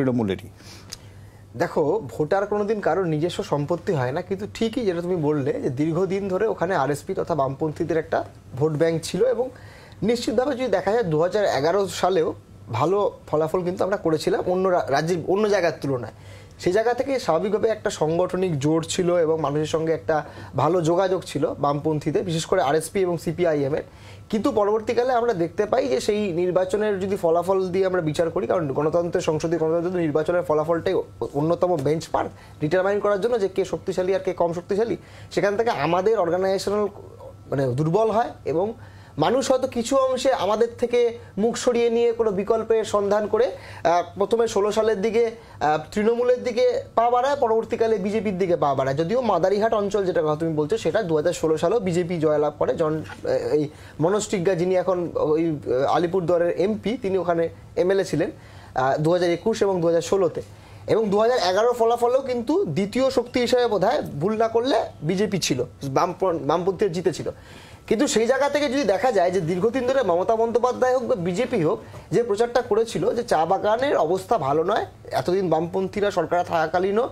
তৃণমূলেরই? দেখো, ভোটার কোনোদিন কারোর নিজস্ব সম্পত্তি হয় না, কিন্তু ঠিকই যেটা তুমি বললে যে দীর্ঘদিন ধরে ওখানে আরএসপি তথা বামপন্থীদের একটা ভোট ব্যাংক ছিল, এবং নিশ্চিতভাবে যদি দেখা যায় 2011 সালেও ভালো ফলাফল কিন্তু আমরা করেছিলাম অন্য রাজ্যের অন্য জায়গার তুলনায়। সেই জায়গা থেকে স্বাভাবিকভাবে একটা সাংগঠনিক জোর ছিল এবং মানুষের সঙ্গে একটা ভালো যোগাযোগ ছিল বামপন্থীদের, বিশেষ করে আরএসপি এবং সিপিআইএম এর। কিন্তু পরবর্তীকালে আমরা দেখতে পাই যে সেই নির্বাচনের যদি ফলাফল দিয়ে আমরা বিচার করি, কারণ গণতন্ত্রের সংসদীয় গণতন্ত্র নির্বাচনের ফলাফলটাই অন্যতম বেঞ্চমার্ক ডিটারমাইন করার জন্য যে কে শক্তিশালী আর কে কম শক্তিশালী, সেখান থেকে আমাদের অর্গানাইজেশনাল দুর্বল হয় এবং মানুষ হয়তো কিছু অংশে আমাদের থেকে মুখ সরিয়ে নিয়ে কোনো বিকল্পের সন্ধান করে প্রথমে 16 সালের দিকে তৃণমূলের দিকে পা বাড়ায়, পরবর্তীকালে বিজেপির দিকে পা বাড়ায়। যদিও মাদারিহাট অঞ্চল যেটা কথা তুমি বলছো সেটা 2016 সালেও বিজেপি জয়লাভ করে। এই মনোজ টিগ্গা যিনি এখন ওই আলিপুরদুয়ারের এমপি, তিনি ওখানে এমএলএ ছিলেন 2021 এবং 2016-তে। এবং 2011 ফলাফলেও কিন্তু দ্বিতীয় শক্তি হিসেবে বোধহয় ভুল না করলে বিজেপি ছিল, বামপন্থীরা জিতেছিল। কিন্তু সেই জায়গা থেকে যদি দেখা যায় যে দীর্ঘদিন ধরে মমতা বন্দ্যোপাধ্যায় হোক বা বিজেপি হোক যে প্রচারটা করেছিল যে চা বাগানের অবস্থা ভালো নয়, এতদিন বামপন্থীরা সরকার থাকাকালীনও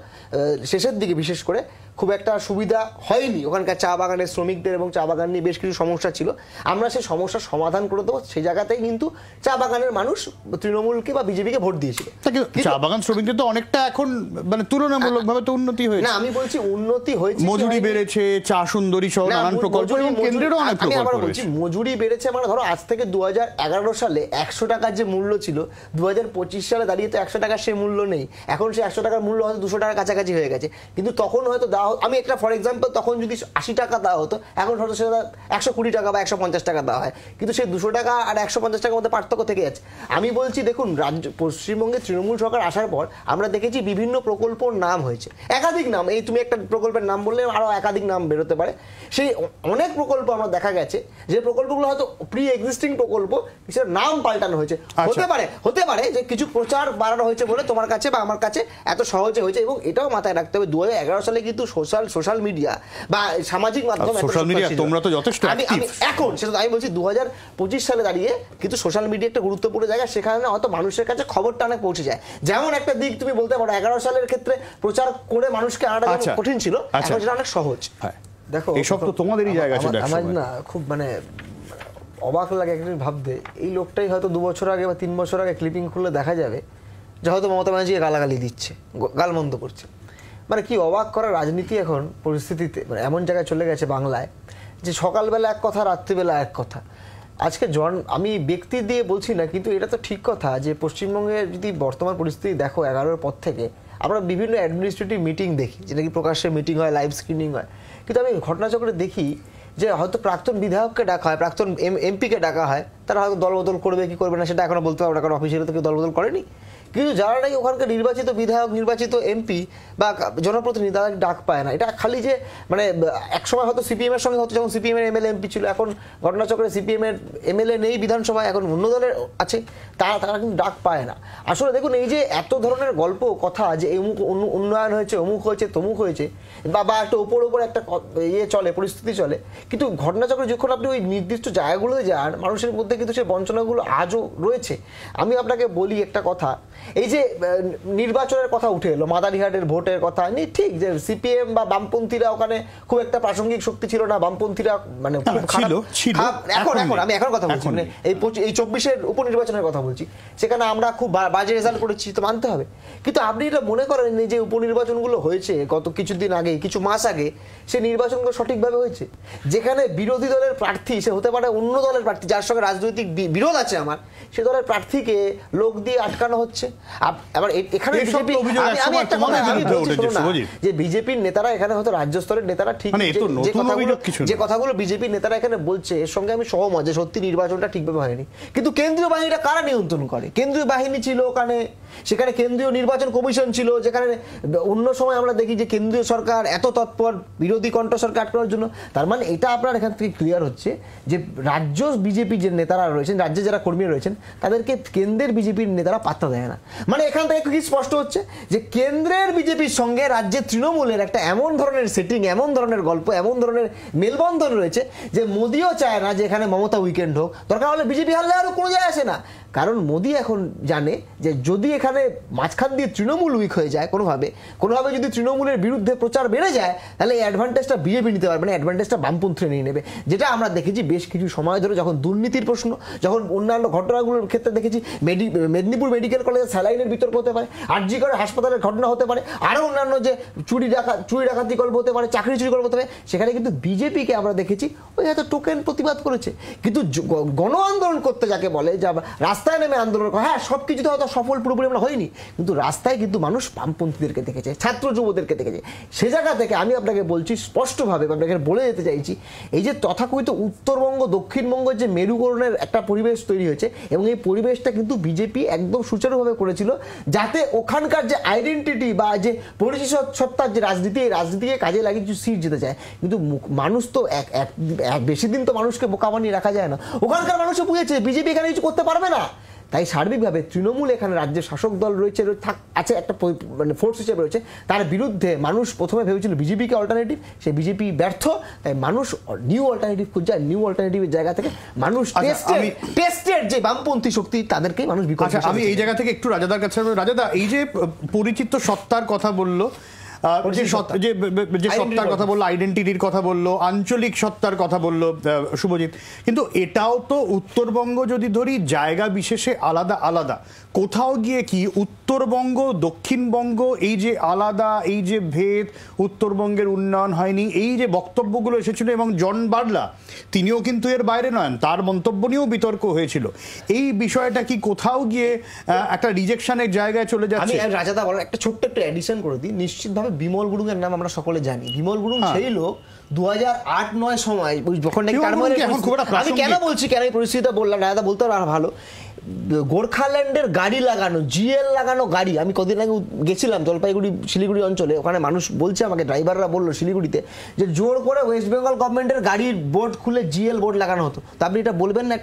শেষের দিকে বিশেষ করে খুব একটা সুবিধা হয়নি, ওখানকার চা বাগানের শ্রমিকদের এবং চা বাগান নিয়ে বেশ কিছু সমস্যা ছিল, আমরা সেই সমস্যার সমাধান করে দেবো, সেই জায়গাতেই কিন্তু চা বাগানের মানুষ তৃণমূলকে বা বিজেপিকে ভোট দিয়েছিল। চা বাগান শ্রমিকদের তো অনেকটা এখন মানে তুলনামূলকভাবে তো উন্নতি হয়েছে। না, আমি বলছি উন্নতি হয়েছে, মজুরি বেড়েছে, চা সুন্দরী সহ নানান প্রকল্প এবং কেন্দ্রেরও অনেক আমি আবার প্রকল্প বলছি রয়েছে। মজুরি বেড়েছে মানে ধরো আজ থেকে 2011 সালে 100 টাকার যে মূল্য ছিল 2025 সালে দাঁড়িয়ে তো 100 টাকার সে মূল্য নেই, এখন সে 100 টাকার মূল্য হয়তো 200 টাকার কাছাকাছি হয়ে গেছে। কিন্তু তখন হয়তো দেওয়া, আমি একটা ফর এক্সাম্পল, তখন যদি 80 টাকা দেওয়া হতো, এখন হয়তো সেটা 120 টাকা বা 150 টাকা দেওয়া হয়, কিন্তু সেই 200 টাকা আর 150 টাকার মধ্যে পার্থক্য থেকে যাচ্ছে। আমি বলছি দেখুন, পশ্চিমবঙ্গে তৃণমূল সরকার আসার পর আমরা দেখেছি বিভিন্ন প্রকল্পর নাম হয়েছে, একাধিক নাম, এই তুমি একটা প্রকল্পের নাম বললে আরো একাধিক নাম বেরোতে পারে। সেই অনেক প্রকল্প আমরা দেখা গেছে যে প্রকল্পগুলো হয়তো প্রি এক্সিস্টিং প্রকল্প, সেটার নাম পাল্টানো হয়েছে। হতে পারে যে কিছু প্রচার বাড়ানো হয়েছে বলে তোমার কাছে বা আমার কাছে এত সহজে হয়েছে। এবং এটাও মাথায় রাখতে হবে 2011 সালে কিন্তু সোশ্যাল মিডিয়া বা সামাজিক মাধ্যম, তোমরা তো যথেষ্ট এখন সেটা আমি বলছি 2025 সালে দাঁড়িয়ে কিন্তু সোশ্যাল মিডিয়া একটা গুরুত্বপূর্ণ জায়গা, সেখানে হয়তো মানুষের কাছে খবরটা অনেক পৌঁছে যায়। যেমন একটা দিক তুমি বলতে পারো 11 সালের ক্ষেত্রে প্রচার করে মানুষকে আনাটা কঠিন ছিল, এখন সেটা অনেক সহজ। দেখো, এইসব তো তোমাদেরই জায়গা ছিল। আমার না খুব অবাক লাগে একদিন ভাবতে, এই লোকটাই হয়তো 2 বছর আগে বা 3 বছর আগে ক্লিপিং খুললে দেখা যাবে যে হয়তো মমতা ব্যানার্জিকে গালাগালি দিচ্ছে, গালমন্দ করছে। কি অবাক করা রাজনীতি এখন পরিস্থিতিতে এমন জায়গায় চলে গেছে বাংলায় যে সকালবেলা এক কথা, রাত্রিবেলা এক কথা। আজকে আমি ব্যক্তি দিয়ে বলছি না, কিন্তু এটা তো ঠিক কথা যে পশ্চিমবঙ্গের যদি বর্তমান পরিস্থিতি দেখো 11-র পর থেকে আমরা বিভিন্ন অ্যাডমিনিস্ট্রেটিভ মিটিং দেখি, যেটা কি প্রকাশ্যে মিটিং হয়, লাইভ স্ক্রিনিং হয়, কিন্তু আমি ঘটনাচক্রে দেখি যে হয়তো প্রাক্তন বিধায়ককে ডাকা হয়, প্রাক্তন এমপিকে ডাকা হয়, তারা হয়তো দলবদল করবে কি করবে না সেটা এখনো বলতে পারবো না, কারণ অফিসিয়ালি তো কেউ দলবদল করেনি। কিন্তু যারা নাকি ওখানকার নির্বাচিত বিধায়ক, নির্বাচিত এমপি বা জনপ্রতিনিধি, তারা ডাক পায় না। এটা খালি যে একসময় হয়তো সিপিএম এর সঙ্গে হতো, যখন সিপিএম এর এমএলএ এমপি ছিল, এখন ঘটনাচক্রে সিপিএম এর এমএলএ নেই বিধানসভায়, এখন অন্য দলের আছে, তারা কিন্তু ডাক পায় না। আসলে দেখুন, এই যে এত ধরনের গল্প কথা যে অমুক উন্নয়ন হয়েছে, অমুক হয়েছে, তমুক হয়েছে, বা একটা ওপর একটা চলে, পরিস্থিতি চলে, কিন্তু ঘটনাচক্রে যখন আপনি ওই নির্দিষ্ট জায়গাগুলোতে যান, মানুষের মধ্যে কিন্তু সেই বঞ্চনাগুলো আজও রয়েছে। আমি আপনাকে বলি একটা কথা, এই যে নির্বাচনের কথা উঠে এলো, মাদারিহাটের ভোটের কথা, ঠিক যে সিপিএম বা বামপন্থীরা ওখানে খুব একটা প্রাসঙ্গিক শক্তি ছিল না, বামপন্থীরা আমি এখন কথা বলছি এই 24-এর উপনির্বাচনের কথা বলছি, সেখানে আমরা খুব বাজে রেজাল্ট করেছি তো মানতে হবে। কিন্তু আপনি এটা মনে করেন যে উপনির্বাচনগুলো হয়েছে গত কিছুদিন আগে, কিছু মাস আগে, সে নির্বাচনগুলো সঠিকভাবে হয়েছে? যেখানে বিরোধী দলের প্রার্থী, সে হতে পারে অন্য দলের প্রার্থী, যার সঙ্গে রাজনৈতিক বিরোধ আছে আমার, সে দলের প্রার্থীকে লোক দিয়ে আটকানো হচ্ছে। আবার এখানে যে বিজেপির নেতারা, এখানে হয়তো রাজ্য স্তরের নেতারা ঠিক যে কথাগুলো বিজেপির নেতারা এখানে বলছে, এর সঙ্গে আমি সহমত যে সত্যি নির্বাচনটা ঠিকভাবে হয়নি। কিন্তু কেন্দ্রীয় বাহিনীটা কারা নিয়ন্ত্রণ করে? কেন্দ্রীয় বাহিনী ছিল ওখানে, সেখানে কেন্দ্রীয় নির্বাচন কমিশন ছিল, যেখানে অন্য সময় আমরা দেখি যে কেন্দ্রীয় সরকার এত তৎপর বিরোধী কণ্ঠস্বরকে আটকানোর জন্য। তার মানে এটা আপনার এখান থেকে ক্লিয়ার হচ্ছে যে রাজ্য বিজেপি যে নেতারা রয়েছেন, রাজ্যে যারা কর্মী রয়েছেন, তাদেরকে কেন্দ্রের বিজেপির নেতারা পাত্তা দেয় না। এখান থেকে কি স্পষ্ট হচ্ছে যে কেন্দ্রের বিজেপির সঙ্গে রাজ্যের তৃণমূলের একটা এমন ধরনের সেটিং, এমন ধরনের গল্প, এমন ধরনের মেলবন্ধন রয়েছে যে মোদিও চায় না যে এখানে মমতা উইকেন্ড হোক, দরকার হলে বিজেপি হারলে আরো কোনো যায় আসে না, কারণ মোদি এখন জানে যে যদি এখানে মাঝখান দিয়ে তৃণমূল উইক হয়ে যায় কোনোভাবে যদি তৃণমূলের বিরুদ্ধে প্রচার বেড়ে যায়, তাহলে এই অ্যাডভান্টেজটা বিজেপি নিতে পারবে না, অ্যাডভান্টেজটা বামপন্থীরা নিয়ে নেবে। যেটা আমরা দেখেছি বেশ কিছু সময় ধরে, যখন দুর্নীতির প্রশ্ন, যখন অন্যান্য ঘটনাগুলোর ক্ষেত্রে দেখেছি, মেদিনীপুর মেডিকেল কলেজে স্যালাইনের বিতর্ক হতে পারে, আরজি করে হাসপাতালের ঘটনা হতে পারে, আরও অন্যান্য যে চুরি ডাকাতি গল্প হতে পারে, চাকরি চুরি গল্প হতে পারে, সেখানে কিন্তু বিজেপিকে আমরা দেখেছি ওই হয়তো টোকেন প্রতিবাদ করেছে, কিন্তু গণ আন্দোলন করতে যাকে বলে, যা রাস্তায় নেমে আন্দোলন করা, হ্যাঁ সব কিছুতে হয়তো সফল পুরোপুরি আমরা হয়নি, কিন্তু রাস্তায় কিন্তু মানুষ বামপন্থীদেরকে দেখেছে, ছাত্র যুবদেরকে দেখেছে। সে জায়গা থেকে আমি আপনাকে বলছি স্পষ্টভাবে, আপনাকে বলে যেতে চাইছি, এই যে তথাকথিত উত্তরবঙ্গ দক্ষিণবঙ্গের যে মেরুকরণের একটা পরিবেশ তৈরি হয়েছে, এবং এই পরিবেশটা কিন্তু বিজেপি একদম সুচারুভাবে করেছিল, যাতে ওখানকার যে আইডেন্টিটি বা যে পরিচিত সত্তার যে রাজনীতি, এই রাজনীতিকে কাজে লাগিয়ে কিছু সিট যেতে চায়। কিন্তু মানুষ তো বেশি দিন তো মানুষকে বোকা বানিয়ে রাখা যায় না। ওখানকার মানুষও বুঝেছে বিজেপি এখানে কিছু করতে পারবে না, তাই সার্বিকভাবে তৃণমূল এখানে রাজ্যের শাসক দল রয়েছে, আছে একটা মানে ফোর্স হিসেবে রয়েছে, তার বিরুদ্ধে মানুষ প্রথমে ভেবেছিল বিজেপিকে অল্টারনেটিভ, সেই বিজেপি ব্যর্থ, তাই মানুষ নিউ অল্টারনেটিভ খুঁজছে। নিউ অল্টারনেটিভের জায়গা থেকে মানুষ টেস্টেড যে বামপন্থী শক্তি, তাদেরকেই মানুষ বিকল্প। আমি এই জায়গা থেকে একটু রাজাদার কাছে, রাজাদা এই যে পরিচিত সত্তার কথা বললো, যে সত্তার কথা বললো, আইডেন্টিটির কথা বললো, আঞ্চলিক সত্তার কথা বললো শুভজিৎ, কিন্তু এটাও তো উত্তরবঙ্গ যদি ধরি জায়গা বিশেষে আলাদা আলাদা, কোথাও গিয়ে কি উত্তরবঙ্গ দক্ষিণবঙ্গ এই যে আলাদা, এই যে ভেদ, উত্তরবঙ্গের উন্নয়ন হয়নি, এই যে বক্তব্যগুলো এসেছিল, এবং জন বার্লা তিনিও কিন্তু এর বাইরে নয়, তার মন্তব্য নিয়েও বিতর্ক হয়েছিল, এই বিষয়টা কি কোথাও গিয়ে একটা রিজেকশনের জায়গায় চলে যাচ্ছে? আমি রাজাদা বলার একটা ছোট্ট একটা এডিশন করে দিই। নিশ্চিতভাবে বিমল গুরুং এর নাম আমরা সকলে জানি। বিমল গুরুং সেই লোক 2008-9 সময় যখন নাকি আমি কেন বলছি, কেন এই পরিস্থিতিটা বললাম, রাজাদা বলতে আর ভালো, গোর্খাল্যান্ডের গাড়ি লাগানো, জিএল লাগানো গাড়ি, আমি কদিন আগে গেছিলাম জলপাইগুড়ি শিলিগুড়ি অঞ্চলে, ওখানে মানুষ বলছে আমাকে, ড্রাইভাররা বললো শিলিগুড়িতে, যে জোর করে ওয়েস্ট বেঙ্গল গভর্নমেন্টের গাড়ির বোর্ড খুলে জিএল বোর্ড লাগানো হতো। তো আপনি এটা বলবেন না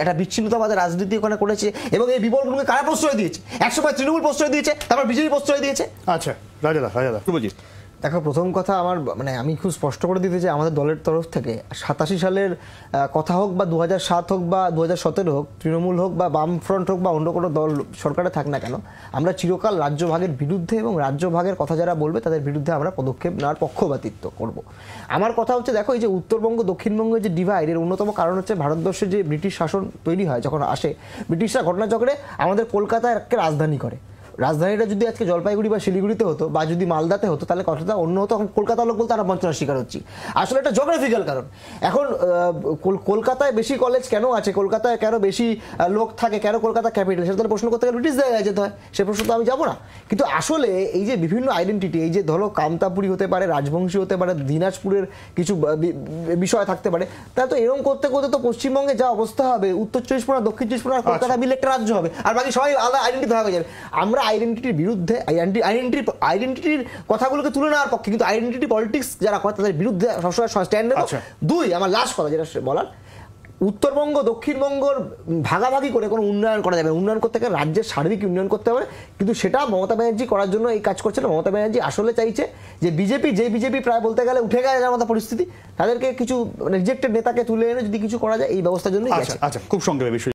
একটা বিচ্ছিন্নতাবাদের রাজনীতি ওখানে করেছে? এবং এই বিমল গুরুংকে কারা প্রশ্রয় দিয়েছে? একসময় তৃণমূল প্রশ্রয় দিয়েছে, তারপর বিজেপি প্রশ্রয় দিয়েছে। আচ্ছা রাজাদা, শুভজিৎ, দেখো প্রথম কথা আমার মানে আমি খুব স্পষ্ট করে দিতে চাই, আমাদের দলের তরফ থেকে 87 সালের কথা হোক বা 2007 হোক বা 2017 হোক, তৃণমূল হোক বা বামফ্রন্ট হোক বা অন্য কোনো দল সরকারে থাক না কেন, আমরা চিরকাল রাজ্যভাগের বিরুদ্ধে এবং রাজ্যভাগের কথা যারা বলবে তাদের বিরুদ্ধে আমরা পদক্ষেপ নেওয়ার পক্ষপাতিত্ব করব। আমার কথা হচ্ছে, দেখো এই যে উত্তরবঙ্গ দক্ষিণবঙ্গের যে ডিভাইড, এর অন্যতম কারণ হচ্ছে ভারতবর্ষে যে ব্রিটিশ শাসন তৈরি হয়, যখন আসে ব্রিটিশরা ঘটনাচক্রে আমাদের কলকাতাকে রাজধানী করে। রাজধানীটা যদি আজকে জলপাইগুড়ি বা শিলিগুড়িতে হতো বা যদি মালদাতে হতো, তাহলে কথাটা অন্য হতো। এখন কলকাতার লোক বলতে আমরা বঞ্চনার শিকার হচ্ছি। আসলে এটা জিওগ্রাফিক্যাল কারণ। এখন কলকাতায় বেশি কলেজ কেন আছে, কলকাতায় কেন বেশি লোক থাকে, কেন কলকাতা ক্যাপিটাল, সেটা তাহলে প্রশ্ন করতে গেলে ব্রিটিশ জায়গায় যেতে হয়, সে প্রশ্ন তো আমি যাবো না। কিন্তু আসলে এই যে বিভিন্ন আইডেন্টিটি, এই যে ধরো কামতাপুরি হতে পারে, রাজবংশী হতে পারে, দিনাজপুরের কিছু বিষয় থাকতে পারে, তাহলে তো এরকম করতে করতে তো পশ্চিমবঙ্গে যা অবস্থা হবে, উত্তর 24 পরগনা, দক্ষিণ 24 পরগনা, কলকাতা মিলে একটা রাজ্য হবে, আর বাকি সবাই আলাদা আইডেন্টিটি ভাগ হয়ে যাবে। আমরা আইডেন্টিটির বিরুদ্ধে, আইডেন্টিটির কথাগুলোকে তুলে নেওয়ার পক্ষে, কিন্তু আইডেন্টিটি পলিটিক্স যারা করে তাদের বিরুদ্ধে সবসময় স্ট্যান্ড নেব। দুই, আমার লাস্ট কথা যেটা বলার, উত্তরবঙ্গ দক্ষিণবঙ্গর ভাগাভাগি করে কোনো উন্নয়ন করা যাবে। উন্নয়ন করতে গেলে রাজ্যের সার্বিক উন্নয়ন করতে হবে, কিন্তু সেটা মমতা ব্যানার্জি করার জন্য এই কাজ করছে না। মমতা ব্যানার্জি আসলে চাইছে যে বিজেপি প্রায় বলতে গেলে উঠে গেছে যার মতো পরিস্থিতি, তাদেরকে কিছু রিজেক্টেড নেতাকে তুলে এনে যদি কিছু করা যায়, এই ব্যবস্থার জন্য। আচ্ছা, খুব সংক্ষেপে বিষয়।